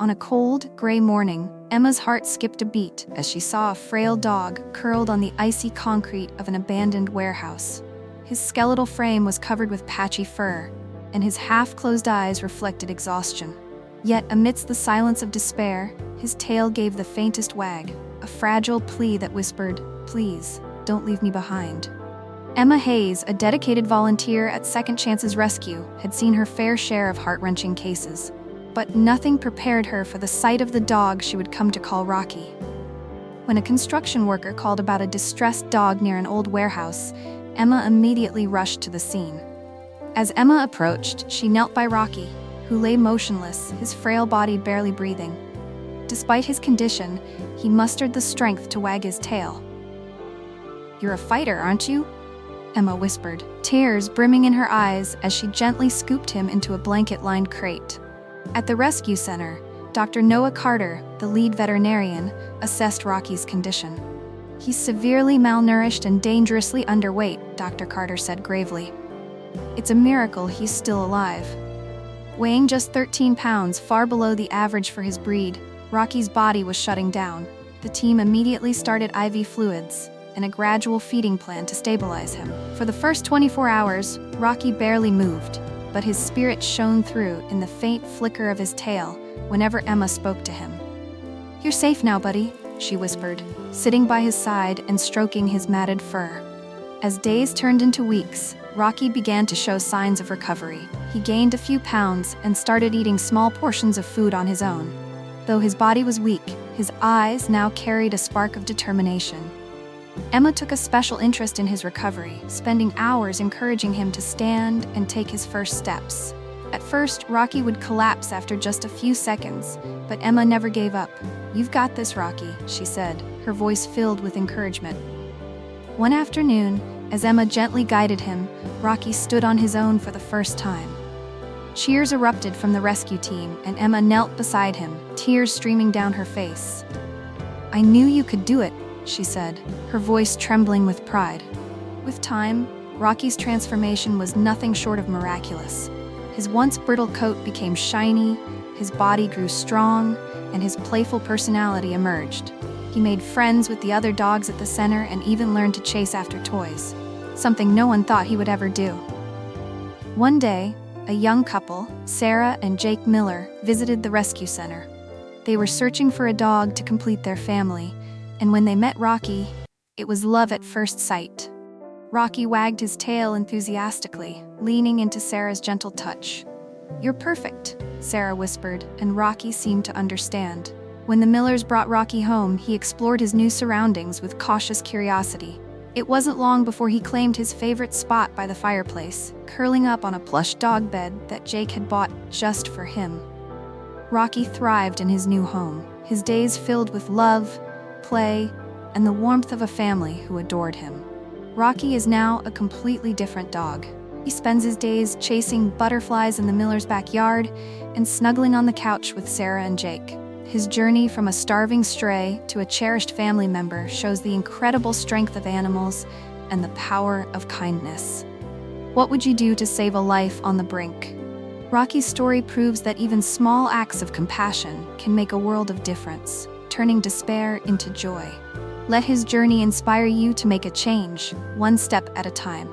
On a cold, gray morning, Emma's heart skipped a beat as she saw a frail dog curled on the icy concrete of an abandoned warehouse. His skeletal frame was covered with patchy fur, and his half-closed eyes reflected exhaustion. Yet, amidst the silence of despair, his tail gave the faintest wag, a fragile plea that whispered, "Please, don't leave me behind." Emma Hayes, a dedicated volunteer at Second Chance's rescue, had seen her fair share of heart-wrenching cases. But nothing prepared her for the sight of the dog she would come to call Rocky. When a construction worker called about a distressed dog near an old warehouse, Emma immediately rushed to the scene. As Emma approached, she knelt by Rocky, who lay motionless, his frail body barely breathing. Despite his condition, he mustered the strength to wag his tail. "You're a fighter, aren't you?" Emma whispered, tears brimming in her eyes as she gently scooped him into a blanket-lined crate. At the rescue center, Dr. Noah Carter, the lead veterinarian, assessed Rocky's condition. "He's severely malnourished and dangerously underweight," Dr. Carter said gravely. "It's a miracle he's still alive." Weighing just 13 pounds, far below the average for his breed, Rocky's body was shutting down. The team immediately started IV fluids and a gradual feeding plan to stabilize him. For the first 24 hours, Rocky barely moved, but his spirit shone through in the faint flicker of his tail whenever Emma spoke to him. "You're safe now, buddy," she whispered, sitting by his side and stroking his matted fur. As days turned into weeks, Rocky began to show signs of recovery. He gained a few pounds and started eating small portions of food on his own. Though his body was weak, his eyes now carried a spark of determination. Emma took a special interest in his recovery, spending hours encouraging him to stand and take his first steps. At first, Rocky would collapse after just a few seconds, but Emma never gave up. "You've got this, Rocky," she said, her voice filled with encouragement. One afternoon, as Emma gently guided him, Rocky stood on his own for the first time. Cheers erupted from the rescue team, and Emma knelt beside him, tears streaming down her face. "I knew you could do it," she said, her voice trembling with pride. With time, Rocky's transformation was nothing short of miraculous. His once brittle coat became shiny, his body grew strong, and his playful personality emerged. He made friends with the other dogs at the center and even learned to chase after toys, something no one thought he would ever do. One day, a young couple, Sarah and Jake Miller, visited the rescue center. They were searching for a dog to complete their family, and when they met Rocky, it was love at first sight. Rocky wagged his tail enthusiastically, leaning into Sarah's gentle touch. "You're perfect," Sarah whispered, and Rocky seemed to understand. When the Millers brought Rocky home, he explored his new surroundings with cautious curiosity. It wasn't long before he claimed his favorite spot by the fireplace, curling up on a plush dog bed that Jake had bought just for him. Rocky thrived in his new home, his days filled with love, play, and the warmth of a family who adored him. Rocky is now a completely different dog. He spends his days chasing butterflies in the Miller's backyard and snuggling on the couch with Sarah and Jake. His journey from a starving stray to a cherished family member shows the incredible strength of animals and the power of kindness. What would you do to save a life on the brink? Rocky's story proves that even small acts of compassion can make a world of difference, turning despair into joy. Let his journey inspire you to make a change, one step at a time.